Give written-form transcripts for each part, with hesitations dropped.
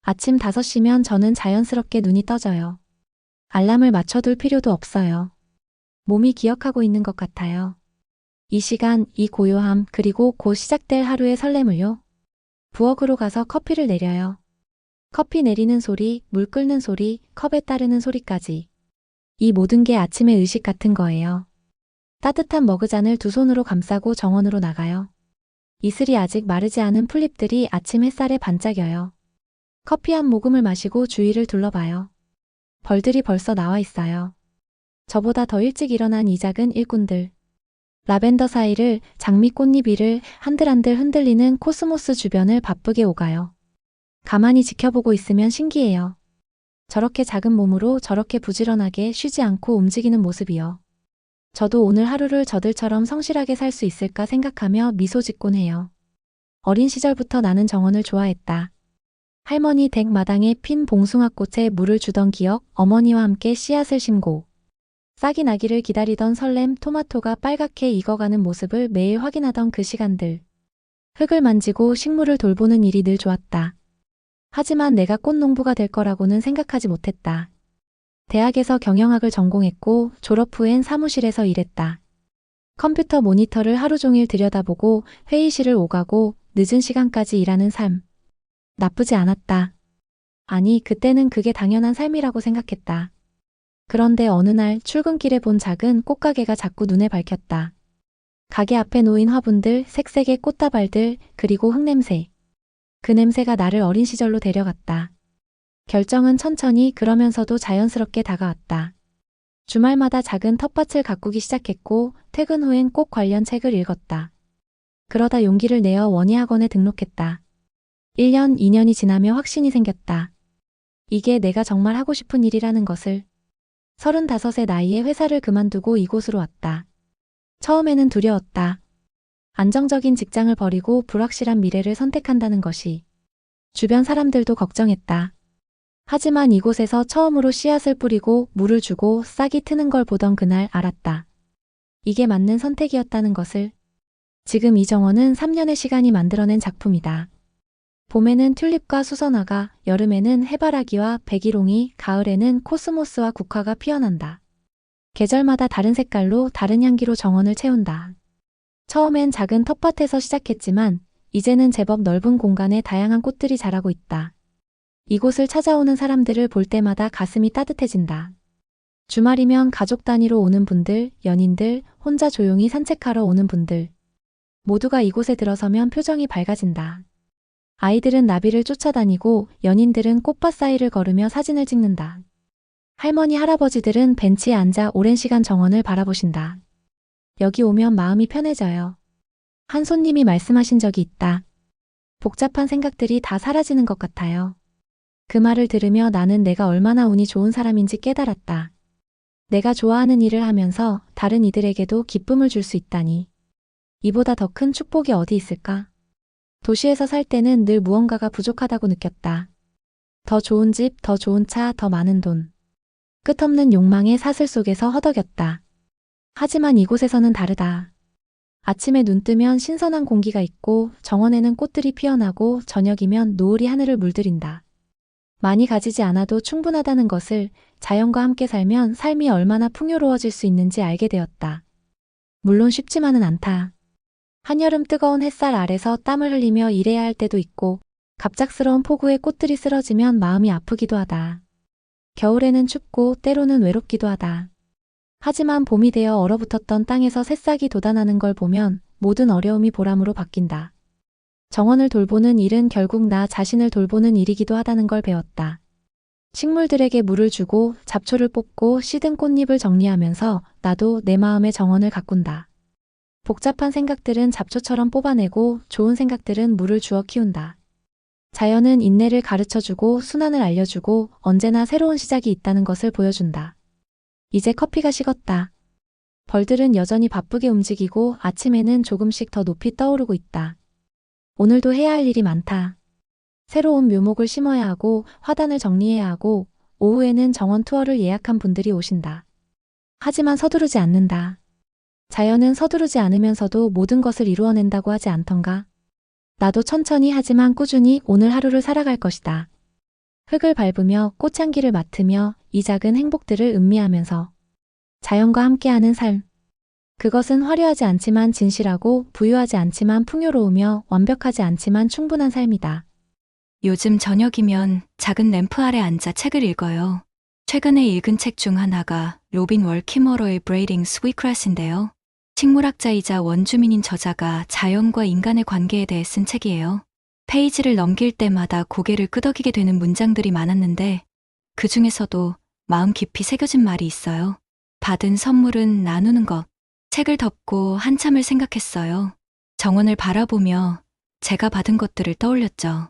아침 5시면 저는 자연스럽게 눈이 떠져요. 알람을 맞춰둘 필요도 없어요. 몸이 기억하고 있는 것 같아요. 이 시간, 이 고요함, 그리고 곧 시작될 하루의 설렘을요. 부엌으로 가서 커피를 내려요. 커피 내리는 소리, 물 끓는 소리, 컵에 따르는 소리까지. 이 모든 게 아침의 의식 같은 거예요. 따뜻한 머그잔을 두 손으로 감싸고 정원으로 나가요. 이슬이 아직 마르지 않은 풀잎들이 아침 햇살에 반짝여요. 커피 한 모금을 마시고 주위를 둘러봐요. 벌들이 벌써 나와 있어요. 저보다 더 일찍 일어난 이 작은 일꾼들. 라벤더 사이를, 장미 꽃잎 위를 한들한들 흔들리는 코스모스 주변을 바쁘게 오가요. 가만히 지켜보고 있으면 신기해요. 저렇게 작은 몸으로 저렇게 부지런하게 쉬지 않고 움직이는 모습이요. 저도 오늘 하루를 저들처럼 성실하게 살 수 있을까 생각하며 미소 짓곤 해요. 어린 시절부터 나는 정원을 좋아했다. 할머니 댁 마당에 핀 봉숭아꽃에 물을 주던 기억, 어머니와 함께 씨앗을 심고 싹이 나기를 기다리던 설렘, 토마토가 빨갛게 익어가는 모습을 매일 확인하던 그 시간들. 흙을 만지고 식물을 돌보는 일이 늘 좋았다. 하지만 내가 꽃농부가 될 거라고는 생각하지 못했다. 대학에서 경영학을 전공했고 졸업 후엔 사무실에서 일했다. 컴퓨터 모니터를 하루 종일 들여다보고 회의실을 오가고 늦은 시간까지 일하는 삶. 나쁘지 않았다. 아니, 그때는 그게 당연한 삶이라고 생각했다. 그런데 어느 날 출근길에 본 작은 꽃가게가 자꾸 눈에 밝혔다. 가게 앞에 놓인 화분들, 색색의 꽃다발들, 그리고 흙냄새. 그 냄새가 나를 어린 시절로 데려갔다. 결정은 천천히 그러면서도 자연스럽게 다가왔다. 주말마다 작은 텃밭을 가꾸기 시작했고 퇴근 후엔 꽃 관련 책을 읽었다. 그러다 용기를 내어 원예학원에 등록했다. 1년, 2년이 지나며 확신이 생겼다. 이게 내가 정말 하고 싶은 일이라는 것을. 35의 나이에 회사를 그만두고 이곳으로 왔다. 처음에는 두려웠다. 안정적인 직장을 버리고 불확실한 미래를 선택한다는 것이. 주변 사람들도 걱정했다. 하지만 이곳에서 처음으로 씨앗을 뿌리고 물을 주고 싹이 트는 걸 보던 그날 알았다. 이게 맞는 선택이었다는 것을. 지금 이 정원은 3년의 시간이 만들어낸 작품이다. 봄에는 튤립과 수선화가, 여름에는 해바라기와 백일홍이, 가을에는 코스모스와 국화가 피어난다. 계절마다 다른 색깔로 다른 향기로 정원을 채운다. 처음엔 작은 텃밭에서 시작했지만 이제는 제법 넓은 공간에 다양한 꽃들이 자라고 있다. 이곳을 찾아오는 사람들을 볼 때마다 가슴이 따뜻해진다. 주말이면 가족 단위로 오는 분들, 연인들, 혼자 조용히 산책하러 오는 분들. 모두가 이곳에 들어서면 표정이 밝아진다. 아이들은 나비를 쫓아다니고 연인들은 꽃밭 사이를 걸으며 사진을 찍는다. 할머니, 할아버지들은 벤치에 앉아 오랜 시간 정원을 바라보신다. 여기 오면 마음이 편해져요. 한 손님이 말씀하신 적이 있다. 복잡한 생각들이 다 사라지는 것 같아요. 그 말을 들으며 나는 내가 얼마나 운이 좋은 사람인지 깨달았다. 내가 좋아하는 일을 하면서 다른 이들에게도 기쁨을 줄 수 있다니. 이보다 더 큰 축복이 어디 있을까? 도시에서 살 때는 늘 무언가가 부족하다고 느꼈다. 더 좋은 집, 더 좋은 차, 더 많은 돈. 끝없는 욕망의 사슬 속에서 허덕였다. 하지만 이곳에서는 다르다. 아침에 눈 뜨면 신선한 공기가 있고 정원에는 꽃들이 피어나고 저녁이면 노을이 하늘을 물들인다. 많이 가지지 않아도 충분하다는 것을, 자연과 함께 살면 삶이 얼마나 풍요로워질 수 있는지 알게 되었다. 물론 쉽지만은 않다. 한여름 뜨거운 햇살 아래서 땀을 흘리며 일해야 할 때도 있고 갑작스러운 폭우에 꽃들이 쓰러지면 마음이 아프기도 하다. 겨울에는 춥고 때로는 외롭기도 하다. 하지만 봄이 되어 얼어붙었던 땅에서 새싹이 돋아나는 걸 보면 모든 어려움이 보람으로 바뀐다. 정원을 돌보는 일은 결국 나 자신을 돌보는 일이기도 하다는 걸 배웠다. 식물들에게 물을 주고 잡초를 뽑고 시든 꽃잎을 정리하면서 나도 내 마음의 정원을 가꾼다. 복잡한 생각들은 잡초처럼 뽑아내고 좋은 생각들은 물을 주어 키운다. 자연은 인내를 가르쳐주고 순환을 알려주고 언제나 새로운 시작이 있다는 것을 보여준다. 이제 커피가 식었다. 벌들은 여전히 바쁘게 움직이고 아침에는 조금씩 더 높이 떠오르고 있다. 오늘도 해야 할 일이 많다. 새로운 묘목을 심어야 하고 화단을 정리해야 하고 오후에는 정원 투어를 예약한 분들이 오신다. 하지만 서두르지 않는다. 자연은 서두르지 않으면서도 모든 것을 이루어낸다고 하지 않던가. 나도 천천히 하지만 꾸준히 오늘 하루를 살아갈 것이다. 흙을 밟으며 꽃향기를 맡으며 이 작은 행복들을 음미하면서 자연과 함께하는 삶. 그것은 화려하지 않지만 진실하고 부유하지 않지만 풍요로우며 완벽하지 않지만 충분한 삶이다. 요즘 저녁이면 작은 램프 아래 앉아 책을 읽어요. 최근에 읽은 책 중 하나가 로빈 월키머러의 Braiding Sweetgrass인데요. 식물학자이자 원주민인 저자가 자연과 인간의 관계에 대해 쓴 책이에요. 페이지를 넘길 때마다 고개를 끄덕이게 되는 문장들이 많았는데 그 중에서도 마음 깊이 새겨진 말이 있어요. 받은 선물은 나누는 것. 책을 덮고 한참을 생각했어요. 정원을 바라보며 제가 받은 것들을 떠올렸죠.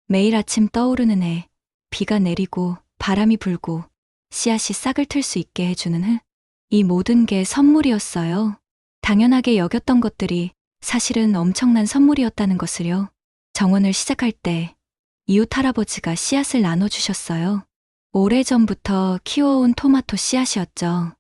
매일 아침 떠오르는 해, 비가 내리고 바람이 불고 씨앗이 싹을 틀 수 있게 해주는 흙. 이 모든 게 선물이었어요. 당연하게 여겼던 것들이 사실은 엄청난 선물이었다는 것을요. 정원을 시작할 때 이웃 할아버지가 씨앗을 나눠주셨어요. 오래전부터 키워온 토마토 씨앗이었죠.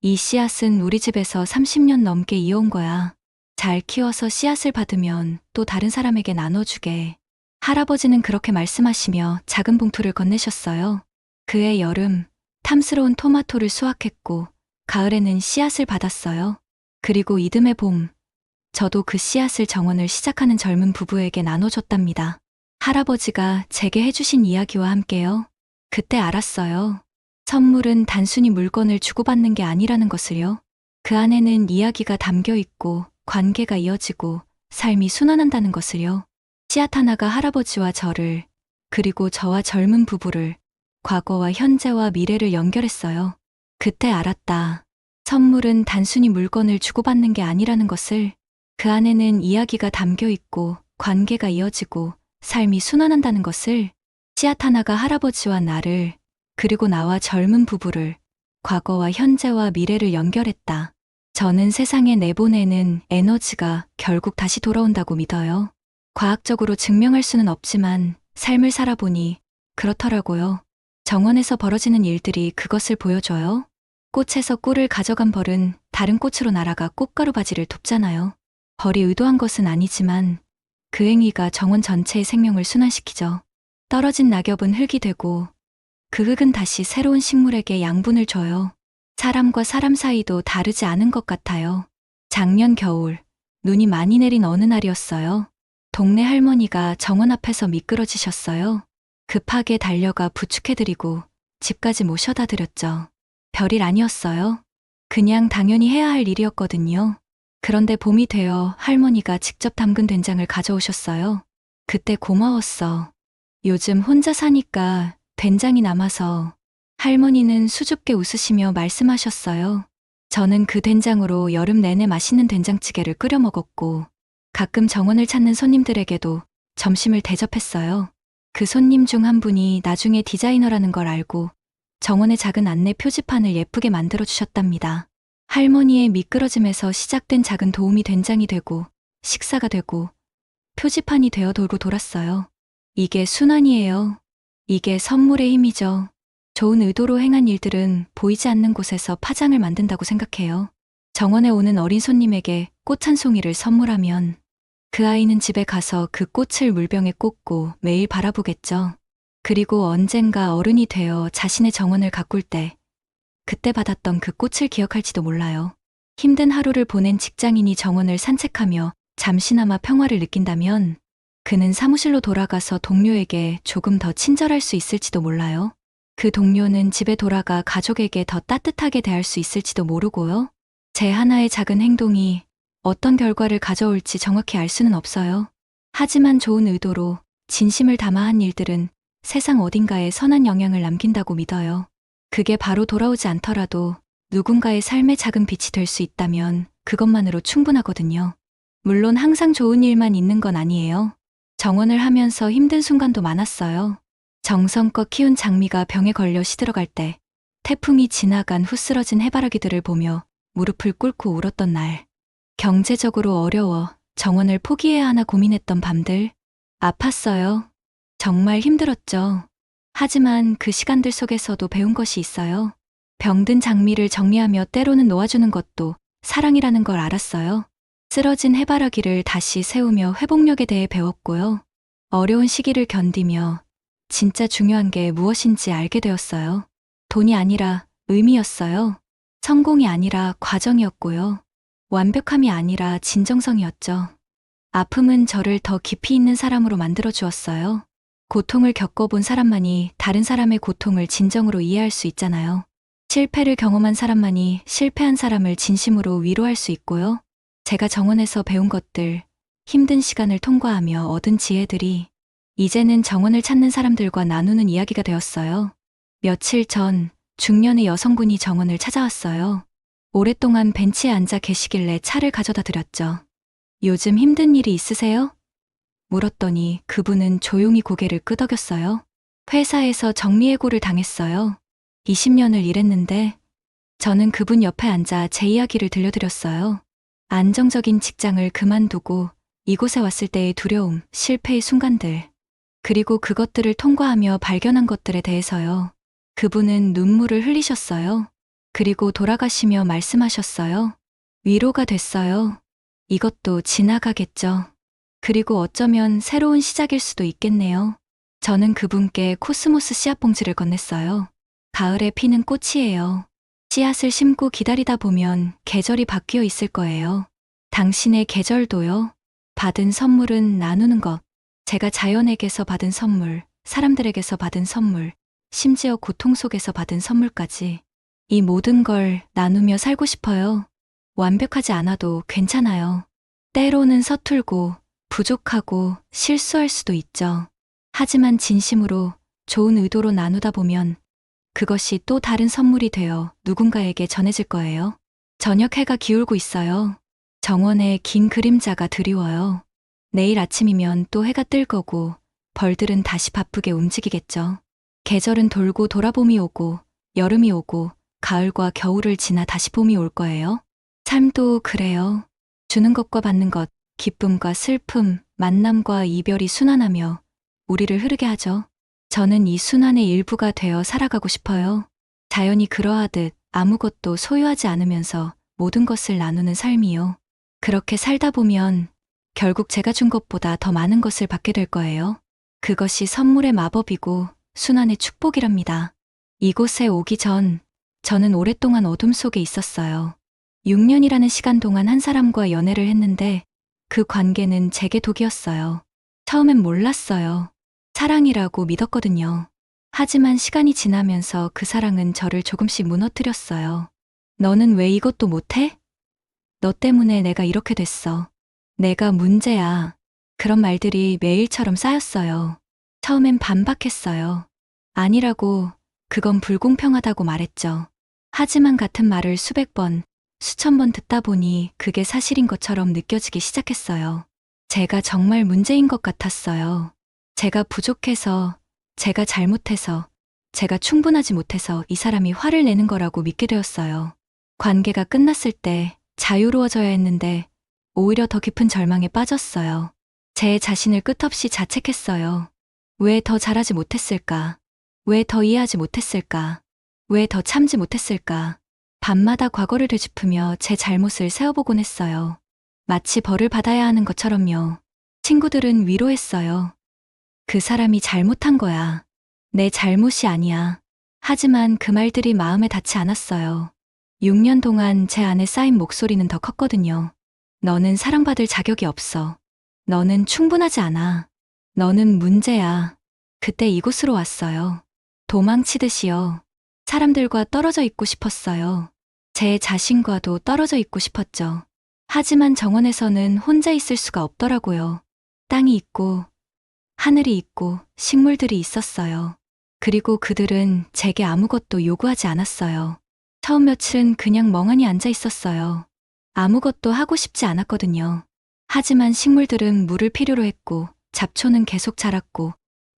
이 씨앗은 우리 집에서 30년 넘게 이어온 거야. 잘 키워서 씨앗을 받으면 또 다른 사람에게 나눠주게. 할아버지는 그렇게 말씀하시며 작은 봉투를 건네셨어요. 그해 여름, 탐스러운 토마토를 수확했고 가을에는 씨앗을 받았어요. 그리고 이듬해 봄, 저도 그 씨앗을 정원을 시작하는 젊은 부부에게 나눠줬답니다. 할아버지가 제게 해주신 이야기와 함께요. 그때 알았어요. 선물은 단순히 물건을 주고받는 게 아니라는 것을요. 그 안에는 이야기가 담겨 있고 관계가 이어지고 삶이 순환한다는 것을요. 씨앗 하나가 할아버지와 저를, 그리고 저와 젊은 부부를, 과거와 현재와 미래를 연결했어요. 그때 알았다. 선물은 단순히 물건을 주고받는 게 아니라는 것을. 그 안에는 이야기가 담겨 있고 관계가 이어지고 삶이 순환한다는 것을. 씨앗 하나가 할아버지와 나를, 그리고 나와 젊은 부부를, 과거와 현재와 미래를 연결했다. 저는 세상에 내보내는 에너지가 결국 다시 돌아온다고 믿어요. 과학적으로 증명할 수는 없지만 삶을 살아보니 그렇더라고요. 정원에서 벌어지는 일들이 그것을 보여줘요. 꽃에서 꿀을 가져간 벌은 다른 꽃으로 날아가 꽃가루 바지를 돕잖아요. 벌이 의도한 것은 아니지만 그 행위가 정원 전체의 생명을 순환시키죠. 떨어진 낙엽은 흙이 되고 그 흙은 다시 새로운 식물에게 양분을 줘요. 사람과 사람 사이도 다르지 않은 것 같아요. 작년 겨울, 눈이 많이 내린 어느 날이었어요. 동네 할머니가 정원 앞에서 미끄러지셨어요. 급하게 달려가 부축해드리고 집까지 모셔다 드렸죠. 별일 아니었어요. 그냥 당연히 해야 할 일이었거든요. 그런데 봄이 되어 할머니가 직접 담근 된장을 가져오셨어요. 그때 고마웠어. 요즘 혼자 사니까 된장이 남아서. 할머니는 수줍게 웃으시며 말씀하셨어요. 저는 그 된장으로 여름 내내 맛있는 된장찌개를 끓여 먹었고 가끔 정원을 찾는 손님들에게도 점심을 대접했어요. 그 손님 중 한 분이 나중에 디자이너라는 걸 알고 정원의 작은 안내 표지판을 예쁘게 만들어 주셨답니다. 할머니의 미끄러짐에서 시작된 작은 도움이 된장이 되고 식사가 되고 표지판이 되어 돌고 돌았어요. 이게 순환이에요. 이게 선물의 힘이죠. 좋은 의도로 행한 일들은 보이지 않는 곳에서 파장을 만든다고 생각해요. 정원에 오는 어린 손님에게 꽃 한 송이를 선물하면 그 아이는 집에 가서 그 꽃을 물병에 꽂고 매일 바라보겠죠. 그리고 언젠가 어른이 되어 자신의 정원을 가꿀 때 그때 받았던 그 꽃을 기억할지도 몰라요. 힘든 하루를 보낸 직장인이 정원을 산책하며 잠시나마 평화를 느낀다면 그는 사무실로 돌아가서 동료에게 조금 더 친절할 수 있을지도 몰라요. 그 동료는 집에 돌아가 가족에게 더 따뜻하게 대할 수 있을지도 모르고요. 제 하나의 작은 행동이 어떤 결과를 가져올지 정확히 알 수는 없어요. 하지만 좋은 의도로 진심을 담아 한 일들은 세상 어딘가에 선한 영향을 남긴다고 믿어요. 그게 바로 돌아오지 않더라도 누군가의 삶의 작은 빛이 될 수 있다면 그것만으로 충분하거든요. 물론 항상 좋은 일만 있는 건 아니에요. 정원을 하면서 힘든 순간도 많았어요. 정성껏 키운 장미가 병에 걸려 시들어갈 때, 태풍이 지나간 후 쓰러진 해바라기들을 보며 무릎을 꿇고 울었던 날, 경제적으로 어려워 정원을 포기해야 하나 고민했던 밤들, 아팠어요. 정말 힘들었죠. 하지만 그 시간들 속에서도 배운 것이 있어요. 병든 장미를 정리하며 때로는 놓아주는 것도 사랑이라는 걸 알았어요. 쓰러진 해바라기를 다시 세우며 회복력에 대해 배웠고요. 어려운 시기를 견디며 진짜 중요한 게 무엇인지 알게 되었어요. 돈이 아니라 의미였어요. 성공이 아니라 과정이었고요. 완벽함이 아니라 진정성이었죠. 아픔은 저를 더 깊이 있는 사람으로 만들어 주었어요. 고통을 겪어본 사람만이 다른 사람의 고통을 진정으로 이해할 수 있잖아요. 실패를 경험한 사람만이 실패한 사람을 진심으로 위로할 수 있고요. 제가 정원에서 배운 것들, 힘든 시간을 통과하며 얻은 지혜들이 이제는 정원을 찾는 사람들과 나누는 이야기가 되었어요. 며칠 전 중년의 여성분이 정원을 찾아왔어요. 오랫동안 벤치에 앉아 계시길래 차를 가져다 드렸죠. 요즘 힘든 일이 있으세요? 물었더니 그분은 조용히 고개를 끄덕였어요. 회사에서 정리해고를 당했어요. 20년을 일했는데 저는 그분 옆에 앉아 제 이야기를 들려드렸어요. 안정적인 직장을 그만두고 이곳에 왔을 때의 두려움, 실패의 순간들, 그리고 그것들을 통과하며 발견한 것들에 대해서요. 그분은 눈물을 흘리셨어요. 그리고 돌아가시며 말씀하셨어요. 위로가 됐어요. 이것도 지나가겠죠. 그리고 어쩌면 새로운 시작일 수도 있겠네요. 저는 그분께 코스모스 씨앗 봉지를 건넸어요. 가을에 피는 꽃이에요. 씨앗을 심고 기다리다 보면 계절이 바뀌어 있을 거예요. 당신의 계절도요. 받은 선물은 나누는 것. 제가 자연에게서 받은 선물, 사람들에게서 받은 선물, 심지어 고통 속에서 받은 선물까지. 이 모든 걸 나누며 살고 싶어요. 완벽하지 않아도 괜찮아요. 때로는 서툴고 부족하고 실수할 수도 있죠. 하지만 진심으로 좋은 의도로 나누다 보면 그것이 또 다른 선물이 되어 누군가에게 전해질 거예요. 저녁 해가 기울고 있어요. 정원에 긴 그림자가 드리워요. 내일 아침이면 또 해가 뜰 거고 벌들은 다시 바쁘게 움직이겠죠. 계절은 돌고 돌아봄이 오고 여름이 오고 가을과 겨울을 지나 다시 봄이 올 거예요. 삶도 그래요. 주는 것과 받는 것, 기쁨과 슬픔, 만남과 이별이 순환하며 우리를 흐르게 하죠. 저는 이 순환의 일부가 되어 살아가고 싶어요. 자연이 그러하듯 아무것도 소유하지 않으면서 모든 것을 나누는 삶이요. 그렇게 살다 보면 결국 제가 준 것보다 더 많은 것을 받게 될 거예요. 그것이 선물의 마법이고 순환의 축복이랍니다. 이곳에 오기 전 저는 오랫동안 어둠 속에 있었어요. 6년이라는 시간 동안 한 사람과 연애를 했는데 그 관계는 제게 독이었어요. 처음엔 몰랐어요. 사랑이라고 믿었거든요. 하지만 시간이 지나면서 그 사랑은 저를 조금씩 무너뜨렸어요. 너는 왜 이것도 못해? 너 때문에 내가 이렇게 됐어. 내가 문제야. 그런 말들이 매일처럼 쌓였어요. 처음엔 반박했어요. 아니라고, 그건 불공평하다고 말했죠. 하지만 같은 말을 수백 번, 수천 번 듣다 보니 그게 사실인 것처럼 느껴지기 시작했어요. 제가 정말 문제인 것 같았어요. 제가 부족해서, 제가 잘못해서, 제가 충분하지 못해서 이 사람이 화를 내는 거라고 믿게 되었어요. 관계가 끝났을 때 자유로워져야 했는데 오히려 더 깊은 절망에 빠졌어요. 제 자신을 끝없이 자책했어요. 왜 더 잘하지 못했을까? 왜 더 이해하지 못했을까? 왜 더 참지 못했을까? 밤마다 과거를 되짚으며 제 잘못을 세어보곤 했어요. 마치 벌을 받아야 하는 것처럼요. 친구들은 위로했어요. 그 사람이 잘못한 거야. 내 잘못이 아니야. 하지만 그 말들이 마음에 닿지 않았어요. 6년 동안 제 안에 쌓인 목소리는 더 컸거든요. 너는 사랑받을 자격이 없어. 너는 충분하지 않아. 너는 문제야. 그때 이곳으로 왔어요. 도망치듯이요. 사람들과 떨어져 있고 싶었어요. 제 자신과도 떨어져 있고 싶었죠. 하지만 정원에서는 혼자 있을 수가 없더라고요. 땅이 있고, 하늘이 있고, 식물들이 있었어요. 그리고 그들은 제게 아무것도 요구하지 않았어요. 처음 며칠은 그냥 멍하니 앉아 있었어요. 아무것도 하고 싶지 않았거든요. 하지만 식물들은 물을 필요로 했고, 잡초는 계속 자랐고,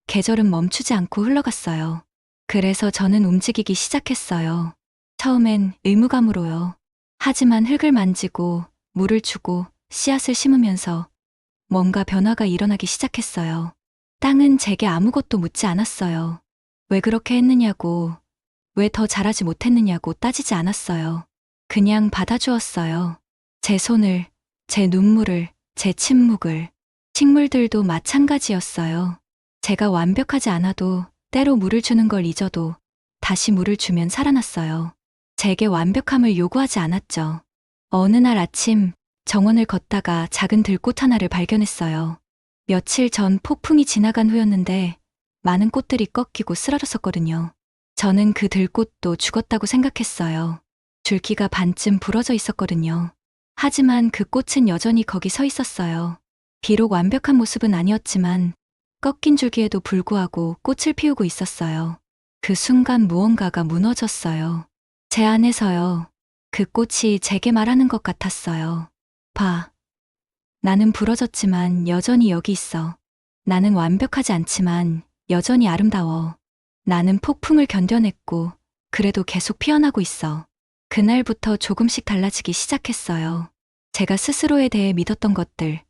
계절은 멈추지 않고 흘러갔어요. 그래서 저는 움직이기 시작했어요. 처음엔 의무감으로요. 하지만 흙을 만지고, 물을 주고, 씨앗을 심으면서 뭔가 변화가 일어나기 시작했어요. 땅은 제게 아무것도 묻지 않았어요. 왜 그렇게 했느냐고, 왜 더 잘하지 못했느냐고 따지지 않았어요. 그냥 받아주었어요. 제 손을, 제 눈물을, 제 침묵을. 식물들도 마찬가지였어요. 제가 완벽하지 않아도 때로 물을 주는 걸 잊어도 다시 물을 주면 살아났어요. 제게 완벽함을 요구하지 않았죠. 어느 날 아침 정원을 걷다가 작은 들꽃 하나를 발견했어요. 며칠 전 폭풍이 지나간 후였는데 많은 꽃들이 꺾이고 쓰러졌었거든요. 저는 그 들꽃도 죽었다고 생각했어요. 줄기가 반쯤 부러져 있었거든요. 하지만 그 꽃은 여전히 거기 서 있었어요. 비록 완벽한 모습은 아니었지만 꺾인 줄기에도 불구하고 꽃을 피우고 있었어요. 그 순간 무언가가 무너졌어요. 제 안에서요. 그 꽃이 제게 말하는 것 같았어요. 봐. 나는 부러졌지만 여전히 여기 있어. 나는 완벽하지 않지만 여전히 아름다워. 나는 폭풍을 견뎌냈고 그래도 계속 피어나고 있어. 그날부터 조금씩 달라지기 시작했어요. 제가 스스로에 대해 믿었던 것들,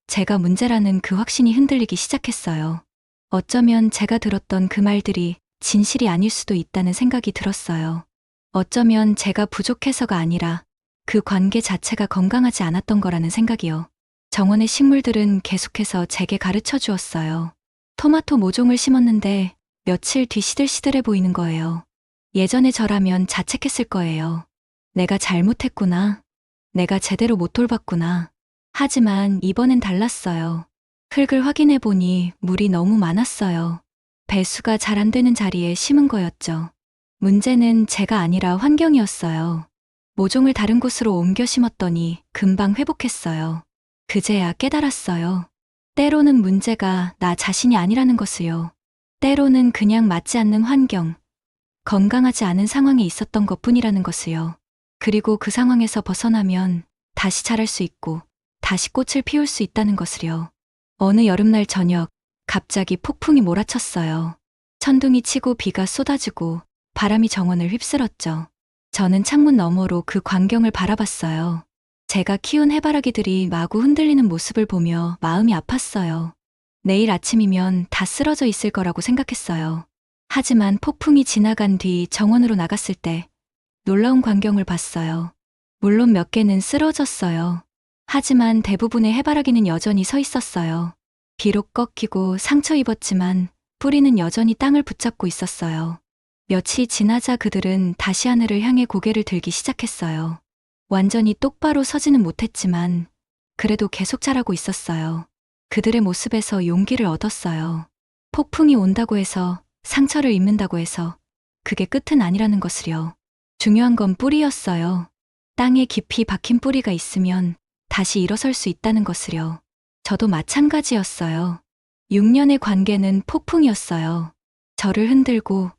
제가 문제라는 그 확신이 흔들리기 시작했어요. 어쩌면 제가 들었던 그 말들이 진실이 아닐 수도 있다는 생각이 들었어요. 어쩌면 제가 부족해서가 아니라 그 관계 자체가 건강하지 않았던 거라는 생각이요. 정원의 식물들은 계속해서 제게 가르쳐 주었어요. 토마토 모종을 심었는데 며칠 뒤 시들시들해 보이는 거예요. 예전에 저라면 자책했을 거예요. 내가 잘못했구나. 내가 제대로 못 돌봤구나. 하지만 이번엔 달랐어요. 흙을 확인해 보니 물이 너무 많았어요. 배수가 잘 안 되는 자리에 심은 거였죠. 문제는 제가 아니라 환경이었어요. 모종을 다른 곳으로 옮겨 심었더니 금방 회복했어요. 그제야 깨달았어요. 때로는 문제가 나 자신이 아니라는 것을요. 때로는 그냥 맞지 않는 환경, 건강하지 않은 상황에 있었던 것뿐이라는 것을요. 그리고 그 상황에서 벗어나면 다시 자랄 수 있고 다시 꽃을 피울 수 있다는 것을요. 어느 여름날 저녁 갑자기 폭풍이 몰아쳤어요. 천둥이 치고 비가 쏟아지고 바람이 정원을 휩쓸었죠. 저는 창문 너머로 그 광경을 바라봤어요. 제가 키운 해바라기들이 마구 흔들리는 모습을 보며 마음이 아팠어요. 내일 아침이면 다 쓰러져 있을 거라고 생각했어요. 하지만 폭풍이 지나간 뒤 정원으로 나갔을 때 놀라운 광경을 봤어요. 물론 몇 개는 쓰러졌어요. 하지만 대부분의 해바라기는 여전히 서 있었어요. 비록 꺾이고 상처 입었지만 뿌리는 여전히 땅을 붙잡고 있었어요. 며칠이 지나자 그들은 다시 하늘을 향해 고개를 들기 시작했어요. 완전히 똑바로 서지는 못했지만 그래도 계속 자라고 있었어요. 그들의 모습에서 용기를 얻었어요. 폭풍이 온다고 해서 상처를 입는다고 해서 그게 끝은 아니라는 것을요. 중요한 건 뿌리였어요. 땅에 깊이 박힌 뿌리가 있으면 다시 일어설 수 있다는 것을요. 저도 마찬가지였어요. 6년의 관계는 폭풍이었어요. 저를 흔들고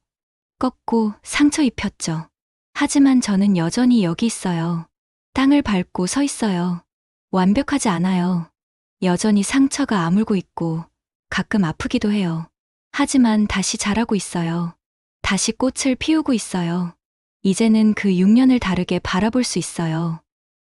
꺾고 상처 입혔죠. 하지만 저는 여전히 여기 있어요. 땅을 밟고 서 있어요. 완벽하지 않아요. 여전히 상처가 아물고 있고 가끔 아프기도 해요. 하지만 다시 자라고 있어요. 다시 꽃을 피우고 있어요. 이제는 그 6년을 다르게 바라볼 수 있어요.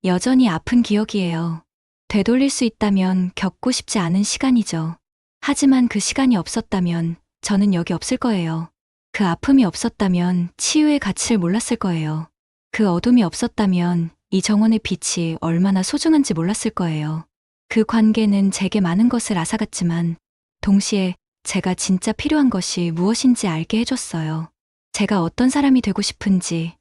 여전히 아픈 기억이에요. 되돌릴 수 있다면 겪고 싶지 않은 시간이죠. 하지만 그 시간이 없었다면 저는 여기 없을 거예요. 그 아픔이 없었다면 치유의 가치를 몰랐을 거예요. 그 어둠이 없었다면 이 정원의 빛이 얼마나 소중한지 몰랐을 거예요. 그 관계는 제게 많은 것을 앗아갔지만 동시에 제가 진짜 필요한 것이 무엇인지 알게 해줬어요. 제가 어떤 사람이 되고 싶은지,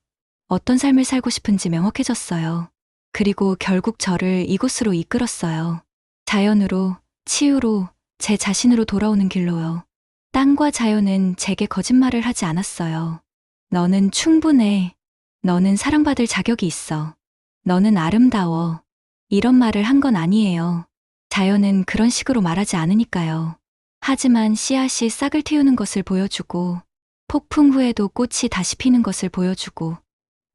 어떤 삶을 살고 싶은지 명확해졌어요. 그리고 결국 저를 이곳으로 이끌었어요. 자연으로, 치유로, 제 자신으로 돌아오는 길로요. 땅과 자연은 제게 거짓말을 하지 않았어요. 너는 충분해. 너는 사랑받을 자격이 있어. 너는 아름다워. 이런 말을 한 건 아니에요. 자연은 그런 식으로 말하지 않으니까요. 하지만 씨앗이 싹을 틔우는 것을 보여주고, 폭풍 후에도 꽃이 다시 피는 것을 보여주고,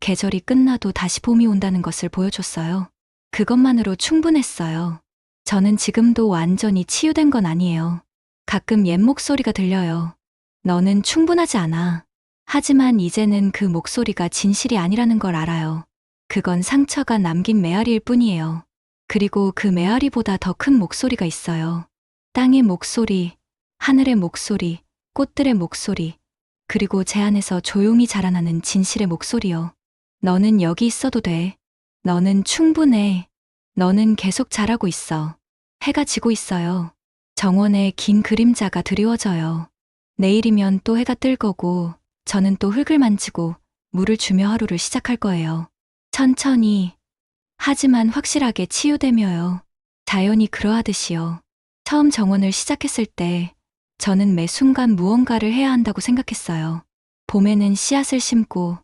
계절이 끝나도 다시 봄이 온다는 것을 보여줬어요. 그것만으로 충분했어요. 저는 지금도 완전히 치유된 건 아니에요. 가끔 옛 목소리가 들려요. 너는 충분하지 않아. 하지만 이제는 그 목소리가 진실이 아니라는 걸 알아요. 그건 상처가 남긴 메아리일 뿐이에요. 그리고 그 메아리보다 더 큰 목소리가 있어요. 땅의 목소리, 하늘의 목소리, 꽃들의 목소리, 그리고 제 안에서 조용히 자라나는 진실의 목소리요. 너는 여기 있어도 돼. 너는 충분해. 너는 계속 자라고 있어. 해가 지고 있어요. 정원의 긴 그림자가 드리워져요. 내일이면 또 해가 뜰 거고 저는 또 흙을 만지고 물을 주며 하루를 시작할 거예요. 천천히, 하지만 확실하게 치유되며요. 자연이 그러하듯이요. 처음 정원을 시작했을 때 저는 매 순간 무언가를 해야 한다고 생각했어요. 봄에는 씨앗을 심고,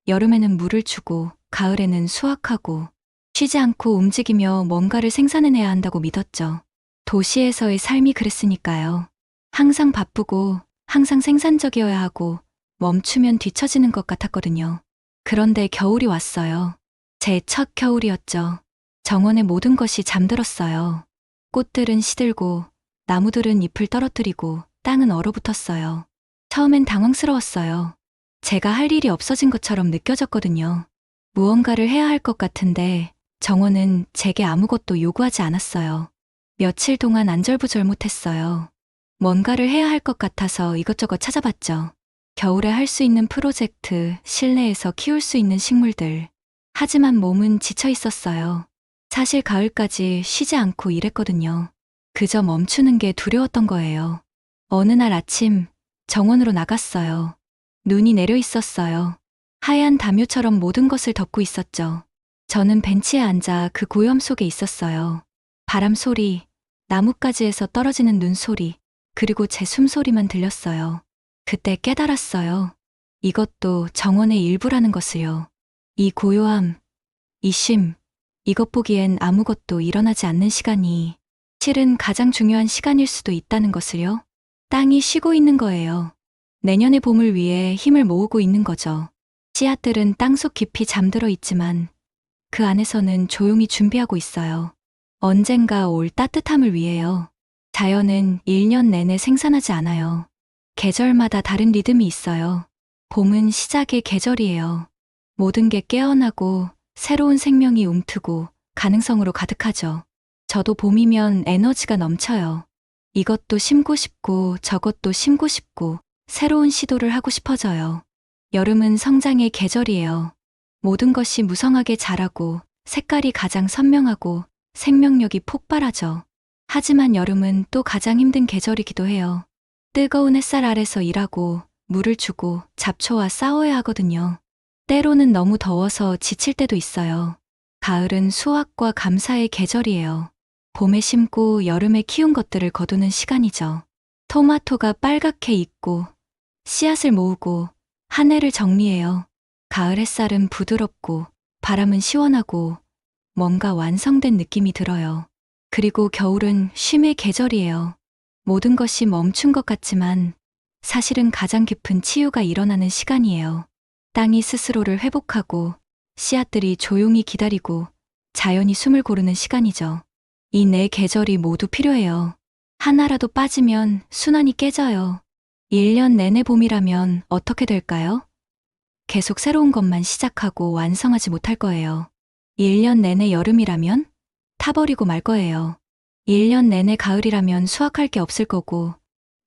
여름에는 물을 주고, 가을에는 수확하고, 쉬지 않고 움직이며 뭔가를 생산해내야 한다고 믿었죠. 도시에서의 삶이 그랬으니까요. 항상 바쁘고, 항상 생산적이어야 하고, 멈추면 뒤처지는 것 같았거든요. 그런데 겨울이 왔어요. 제 첫 겨울이었죠. 정원의 모든 것이 잠들었어요. 꽃들은 시들고, 나무들은 잎을 떨어뜨리고, 땅은 얼어붙었어요. 처음엔 당황스러웠어요. 제가 할 일이 없어진 것처럼 느껴졌거든요. 무언가를 해야 할 것 같은데 정원은 제게 아무것도 요구하지 않았어요. 며칠 동안 안절부절 못했어요. 뭔가를 해야 할 것 같아서 이것저것 찾아봤죠. 겨울에 할 수 있는 프로젝트, 실내에서 키울 수 있는 식물들. 하지만 몸은 지쳐 있었어요. 사실 가을까지 쉬지 않고 일했거든요. 그저 멈추는 게 두려웠던 거예요. 어느 날 아침 정원으로 나갔어요. 눈이 내려 있었어요. 하얀 담요처럼 모든 것을 덮고 있었죠. 저는 벤치에 앉아 그 고요함 속에 있었어요. 바람 소리, 나뭇가지에서 떨어지는 눈 소리, 그리고 제 숨소리만 들렸어요. 그때 깨달았어요. 이것도 정원의 일부라는 것을요. 이 고요함, 이 쉼, 이것 보기엔 아무것도 일어나지 않는 시간이 실은 가장 중요한 시간일 수도 있다는 것을요. 땅이 쉬고 있는 거예요. 내년의 봄을 위해 힘을 모으고 있는 거죠. 씨앗들은 땅속 깊이 잠들어 있지만 그 안에서는 조용히 준비하고 있어요. 언젠가 올 따뜻함을 위해요. 자연은 1년 내내 생산하지 않아요. 계절마다 다른 리듬이 있어요. 봄은 시작의 계절이에요. 모든 게 깨어나고 새로운 생명이 움트고 가능성으로 가득하죠. 저도 봄이면 에너지가 넘쳐요. 이것도 심고 싶고 저것도 심고 싶고 새로운 시도를 하고 싶어져요. 여름은 성장의 계절이에요. 모든 것이 무성하게 자라고 색깔이 가장 선명하고 생명력이 폭발하죠. 하지만 여름은 또 가장 힘든 계절이기도 해요. 뜨거운 햇살 아래서 일하고 물을 주고 잡초와 싸워야 하거든요. 때로는 너무 더워서 지칠 때도 있어요. 가을은 수확과 감사의 계절이에요. 봄에 심고 여름에 키운 것들을 거두는 시간이죠. 토마토가 빨갛게 익고 씨앗을 모으고 한 해를 정리해요. 가을 햇살은 부드럽고 바람은 시원하고 뭔가 완성된 느낌이 들어요. 그리고 겨울은 쉼의 계절이에요. 모든 것이 멈춘 것 같지만 사실은 가장 깊은 치유가 일어나는 시간이에요. 땅이 스스로를 회복하고 씨앗들이 조용히 기다리고 자연이 숨을 고르는 시간이죠. 이 네 계절이 모두 필요해요. 하나라도 빠지면 순환이 깨져요. 1년 내내 봄이라면 어떻게 될까요? 계속 새로운 것만 시작하고 완성하지 못할 거예요. 1년 내내 여름이라면 타버리고 말 거예요. 1년 내내 가을이라면 수확할 게 없을 거고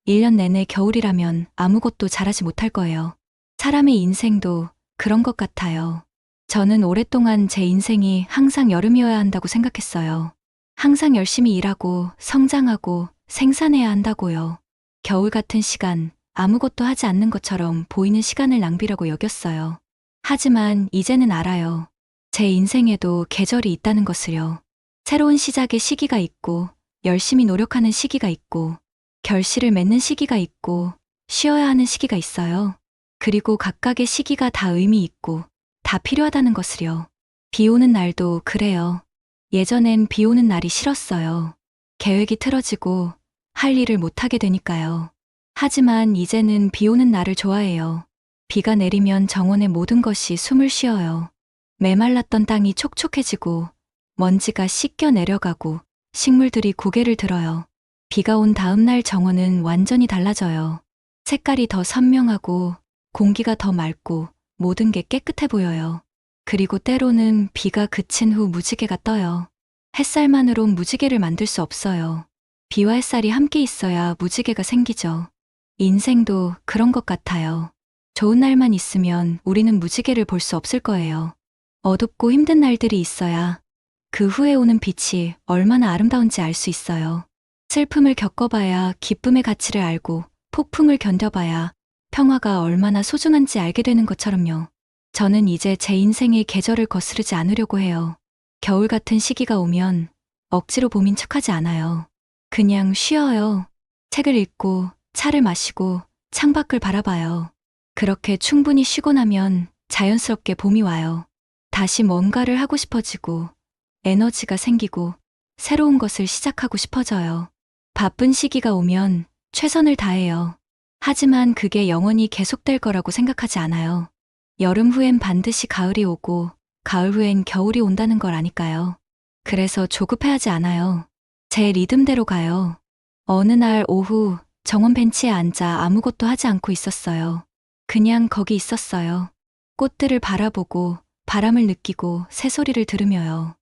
1년 내내 겨울이라면 아무것도 잘하지 못할 거예요. 사람의 인생도 그런 것 같아요. 저는 오랫동안 제 인생이 항상 여름이어야 한다고 생각했어요. 항상 열심히 일하고 성장하고 생산해야 한다고요. 겨울 같은 시간, 아무것도 하지 않는 것처럼 보이는 시간을 낭비라고 여겼어요. 하지만 이제는 알아요. 제 인생에도 계절이 있다는 것을요. 새로운 시작의 시기가 있고, 열심히 노력하는 시기가 있고, 결실을 맺는 시기가 있고, 쉬어야 하는 시기가 있어요. 그리고 각각의 시기가 다 의미 있고, 다 필요하다는 것을요. 비 오는 날도 그래요. 예전엔 비 오는 날이 싫었어요. 계획이 틀어지고, 할 일을 못하게 되니까요. 하지만 이제는 비 오는 날을 좋아해요. 비가 내리면 정원의 모든 것이 숨을 쉬어요. 메말랐던 땅이 촉촉해지고 먼지가 씻겨 내려가고 식물들이 고개를 들어요. 비가 온 다음 날 정원은 완전히 달라져요. 색깔이 더 선명하고 공기가 더 맑고 모든 게 깨끗해 보여요. 그리고 때로는 비가 그친 후 무지개가 떠요. 햇살만으론 무지개를 만들 수 없어요. 비와 햇살이 함께 있어야 무지개가 생기죠. 인생도 그런 것 같아요. 좋은 날만 있으면 우리는 무지개를 볼 수 없을 거예요. 어둡고 힘든 날들이 있어야 그 후에 오는 빛이 얼마나 아름다운지 알 수 있어요. 슬픔을 겪어봐야 기쁨의 가치를 알고 폭풍을 견뎌봐야 평화가 얼마나 소중한지 알게 되는 것처럼요. 저는 이제 제 인생의 계절을 거스르지 않으려고 해요. 겨울 같은 시기가 오면 억지로 봄인 척하지 않아요. 그냥 쉬어요. 책을 읽고 차를 마시고 창밖을 바라봐요. 그렇게 충분히 쉬고 나면 자연스럽게 봄이 와요. 다시 뭔가를 하고 싶어지고 에너지가 생기고 새로운 것을 시작하고 싶어져요. 바쁜 시기가 오면 최선을 다해요. 하지만 그게 영원히 계속될 거라고 생각하지 않아요. 여름 후엔 반드시 가을이 오고 가을 후엔 겨울이 온다는 걸 아니까요. 그래서 조급해하지 않아요. 제 리듬대로 가요. 어느 날 오후 정원 벤치에 앉아 아무것도 하지 않고 있었어요. 그냥 거기 있었어요. 꽃들을 바라보고 바람을 느끼고 새소리를 들으며요.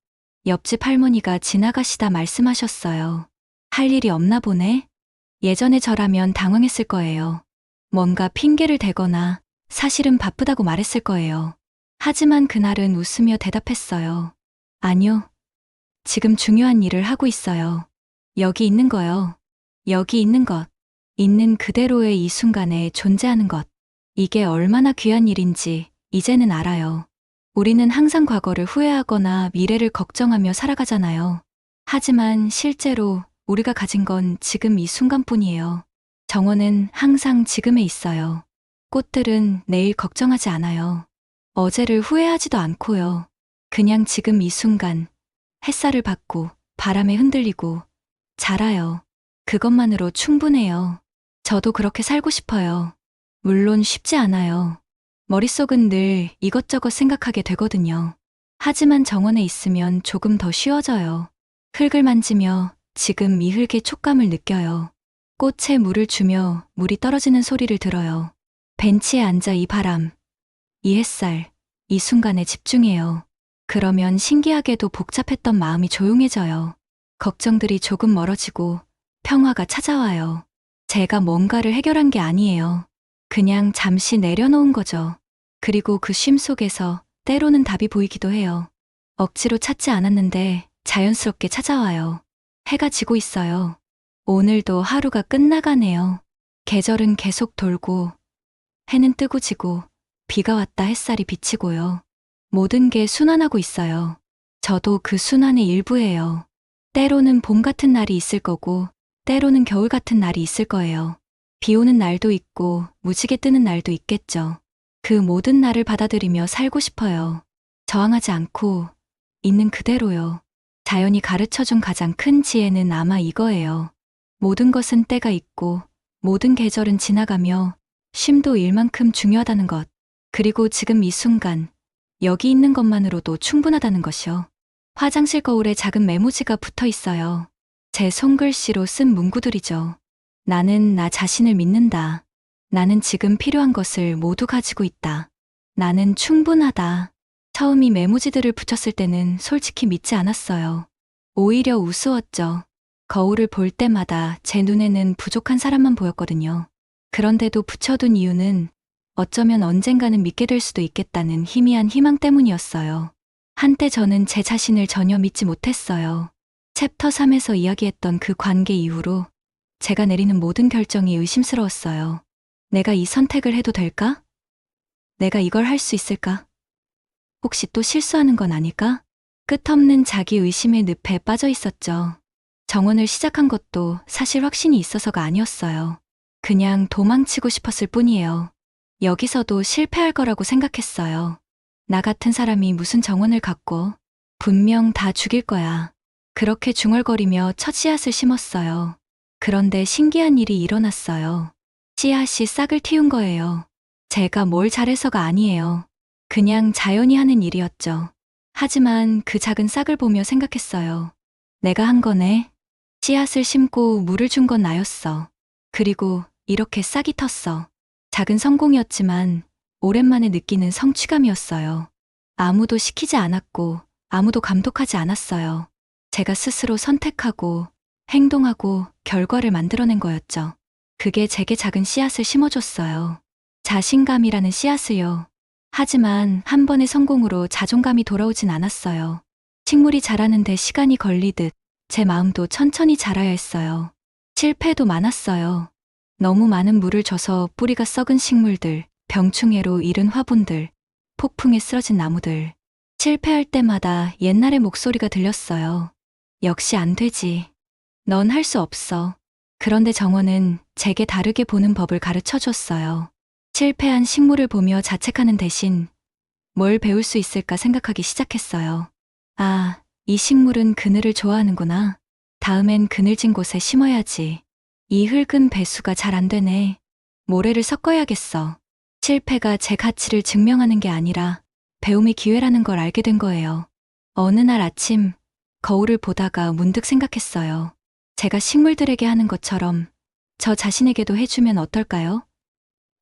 옆집 할머니가 지나가시다 말씀하셨어요. 할 일이 없나 보네? 예전에 저라면 당황했을 거예요. 뭔가 핑계를 대거나 사실은 바쁘다고 말했을 거예요. 하지만 그날은 웃으며 대답했어요. 아니요. 지금 중요한 일을 하고 있어요. 여기 있는 거요. 여기 있는 것. 있는 그대로의 이 순간에 존재하는 것. 이게 얼마나 귀한 일인지 이제는 알아요. 우리는 항상 과거를 후회하거나 미래를 걱정하며 살아가잖아요. 하지만 실제로 우리가 가진 건 지금 이 순간뿐이에요. 정원은 항상 지금에 있어요. 꽃들은 내일 걱정하지 않아요. 어제를 후회하지도 않고요. 그냥 지금 이 순간 햇살을 받고 바람에 흔들리고 자라요. 그것만으로 충분해요. 저도 그렇게 살고 싶어요. 물론 쉽지 않아요. 머릿속은 늘 이것저것 생각하게 되거든요. 하지만 정원에 있으면 조금 더 쉬워져요. 흙을 만지며 지금 이 흙의 촉감을 느껴요. 꽃에 물을 주며 물이 떨어지는 소리를 들어요. 벤치에 앉아 이 바람, 이 햇살, 이 순간에 집중해요. 그러면 신기하게도 복잡했던 마음이 조용해져요. 걱정들이 조금 멀어지고 평화가 찾아와요. 제가 뭔가를 해결한 게 아니에요. 그냥 잠시 내려놓은 거죠. 그리고 그 쉼 속에서 때로는 답이 보이기도 해요. 억지로 찾지 않았는데 자연스럽게 찾아와요. 해가 지고 있어요. 오늘도 하루가 끝나가네요. 계절은 계속 돌고 해는 뜨고 지고 비가 왔다 햇살이 비치고요. 모든 게 순환하고 있어요. 저도 그 순환의 일부예요. 때로는 봄 같은 날이 있을 거고 때로는 겨울 같은 날이 있을 거예요. 비 오는 날도 있고 무지개 뜨는 날도 있겠죠. 그 모든 날을 받아들이며 살고 싶어요. 저항하지 않고 있는 그대로요. 자연이 가르쳐준 가장 큰 지혜는 아마 이거예요. 모든 것은 때가 있고 모든 계절은 지나가며 쉼도 일만큼 중요하다는 것. 그리고 지금 이 순간 여기 있는 것만으로도 충분하다는 것이요. 화장실 거울에 작은 메모지가 붙어 있어요. 제 손글씨로 쓴 문구들이죠. 나는 나 자신을 믿는다. 나는 지금 필요한 것을 모두 가지고 있다. 나는 충분하다. 처음 이 메모지들을 붙였을 때는 솔직히 믿지 않았어요. 오히려 우스웠죠. 거울을 볼 때마다 제 눈에는 부족한 사람만 보였거든요. 그런데도 붙여둔 이유는 어쩌면 언젠가는 믿게 될 수도 있겠다는 희미한 희망 때문이었어요. 한때 저는 제 자신을 전혀 믿지 못했어요. 챕터 3에서 이야기했던 그 관계 이후로 제가 내리는 모든 결정이 의심스러웠어요. 내가 이 선택을 해도 될까? 내가 이걸 할 수 있을까? 혹시 또 실수하는 건 아닐까? 끝없는 자기 의심의 늪에 빠져 있었죠. 정원을 시작한 것도 사실 확신이 있어서가 아니었어요. 그냥 도망치고 싶었을 뿐이에요. 여기서도 실패할 거라고 생각했어요. 나 같은 사람이 무슨 정원을 갖고 분명 다 죽일 거야. 그렇게 중얼거리며 첫 씨앗을 심었어요. 그런데 신기한 일이 일어났어요. 씨앗이 싹을 틔운 거예요. 제가 뭘 잘해서가 아니에요. 그냥 자연이 하는 일이었죠. 하지만 그 작은 싹을 보며 생각했어요. 내가 한 거네. 씨앗을 심고 물을 준 건 나였어. 그리고 이렇게 싹이 텄어. 작은 성공이었지만 오랜만에 느끼는 성취감이었어요. 아무도 시키지 않았고 아무도 감독하지 않았어요. 제가 스스로 선택하고 행동하고 결과를 만들어낸 거였죠. 그게 제게 작은 씨앗을 심어줬어요. 자신감이라는 씨앗을요. 하지만 한 번의 성공으로 자존감이 돌아오진 않았어요. 식물이 자라는데 시간이 걸리듯 제 마음도 천천히 자라야 했어요. 실패도 많았어요. 너무 많은 물을 줘서 뿌리가 썩은 식물들, 병충해로 잃은 화분들, 폭풍에 쓰러진 나무들. 실패할 때마다 옛날의 목소리가 들렸어요. 역시 안 되지. 넌 할 수 없어. 그런데 정원은 제게 다르게 보는 법을 가르쳐 줬어요. 실패한 식물을 보며 자책하는 대신 뭘 배울 수 있을까 생각하기 시작했어요. 아, 이 식물은 그늘을 좋아하는구나. 다음엔 그늘진 곳에 심어야지. 이 흙은 배수가 잘 안 되네. 모래를 섞어야겠어. 실패가 제 가치를 증명하는 게 아니라 배움의 기회라는 걸 알게 된 거예요. 어느 날 아침 거울을 보다가 문득 생각했어요. 제가 식물들에게 하는 것처럼 저 자신에게도 해주면 어떨까요?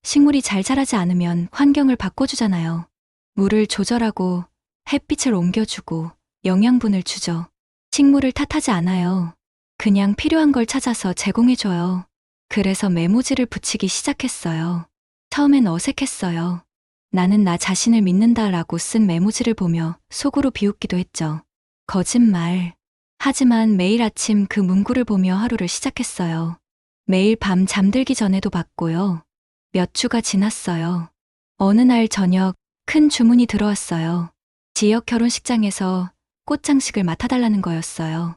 식물이 잘 자라지 않으면 환경을 바꿔주잖아요. 물을 조절하고 햇빛을 옮겨주고 영양분을 주죠. 식물을 탓하지 않아요. 그냥 필요한 걸 찾아서 제공해줘요. 그래서 메모지를 붙이기 시작했어요. 처음엔 어색했어요. 나는 나 자신을 믿는다라고 쓴 메모지를 보며 속으로 비웃기도 했죠. 거짓말. 하지만 매일 아침 그 문구를 보며 하루를 시작했어요. 매일 밤 잠들기 전에도 봤고요. 몇 주가 지났어요. 어느 날 저녁 큰 주문이 들어왔어요. 지역 결혼식장에서 꽃장식을 맡아달라는 거였어요.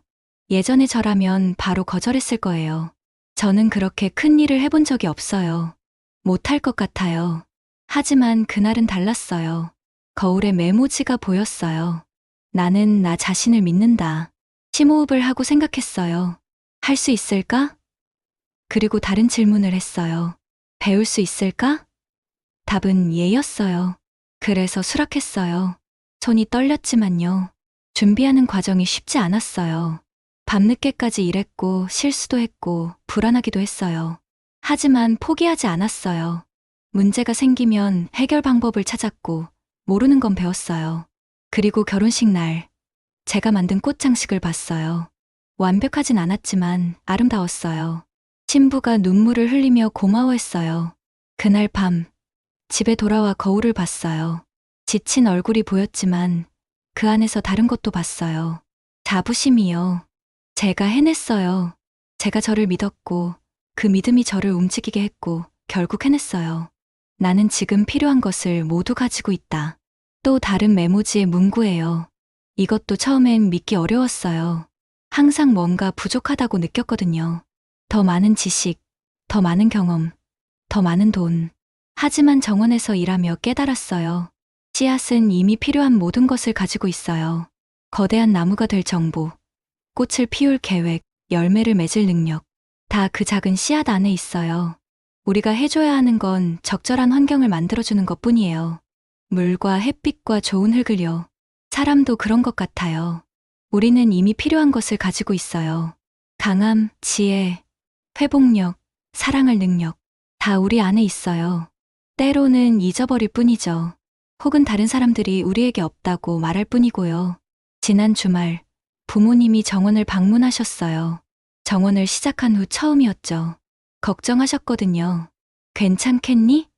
예전에 저라면 바로 거절했을 거예요. 저는 그렇게 큰 일을 해본 적이 없어요. 못할 것 같아요. 하지만 그날은 달랐어요. 거울에 메모지가 보였어요. 나는 나 자신을 믿는다. 심호흡을 하고 생각했어요. 할 수 있을까? 그리고 다른 질문을 했어요. 배울 수 있을까? 답은 예였어요. 그래서 수락했어요. 손이 떨렸지만요. 준비하는 과정이 쉽지 않았어요. 밤늦게까지 일했고 실수도 했고 불안하기도 했어요. 하지만 포기하지 않았어요. 문제가 생기면 해결 방법을 찾았고 모르는 건 배웠어요. 그리고 결혼식 날 제가 만든 꽃장식을 봤어요. 완벽하진 않았지만 아름다웠어요. 신부가 눈물을 흘리며 고마워했어요. 그날 밤 집에 돌아와 거울을 봤어요. 지친 얼굴이 보였지만 그 안에서 다른 것도 봤어요. 자부심이요. 제가 해냈어요. 제가 저를 믿었고 그 믿음이 저를 움직이게 했고 결국 해냈어요. 나는 지금 필요한 것을 모두 가지고 있다. 또 다른 메모지의 문구예요. 이것도 처음엔 믿기 어려웠어요. 항상 뭔가 부족하다고 느꼈거든요. 더 많은 지식, 더 많은 경험, 더 많은 돈. 하지만 정원에서 일하며 깨달았어요. 씨앗은 이미 필요한 모든 것을 가지고 있어요. 거대한 나무가 될 정보, 꽃을 피울 계획, 열매를 맺을 능력. 다 그 작은 씨앗 안에 있어요. 우리가 해줘야 하는 건 적절한 환경을 만들어주는 것 뿐이에요. 물과 햇빛과 좋은 흙을요. 사람도 그런 것 같아요. 우리는 이미 필요한 것을 가지고 있어요. 강함, 지혜, 회복력, 사랑할 능력. 다 우리 안에 있어요. 때로는 잊어버릴 뿐이죠. 혹은 다른 사람들이 우리에게 없다고 말할 뿐이고요. 지난 주말 부모님이 정원을 방문하셨어요. 정원을 시작한 후 처음이었죠. 걱정하셨거든요. 괜찮겠니?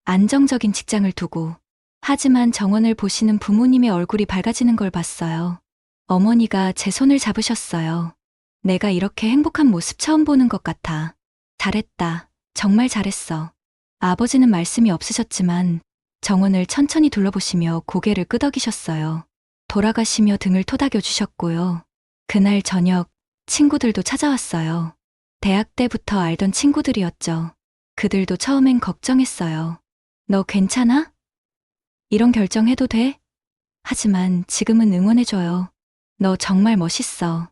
안정적인 직장을 두고. 하지만 정원을 보시는 부모님의 얼굴이 밝아지는 걸 봤어요. 어머니가 제 손을 잡으셨어요. 내가 이렇게 행복한 모습 처음 보는 것 같아. 잘했다. 정말 잘했어. 아버지는 말씀이 없으셨지만 정원을 천천히 둘러보시며 고개를 끄덕이셨어요. 돌아가시며 등을 토닥여 주셨고요. 그날 저녁 친구들도 찾아왔어요. 대학 때부터 알던 친구들이었죠. 그들도 처음엔 걱정했어요. 너 괜찮아? 이런 결정해도 돼? 하지만 지금은 응원해줘요. 너 정말 멋있어.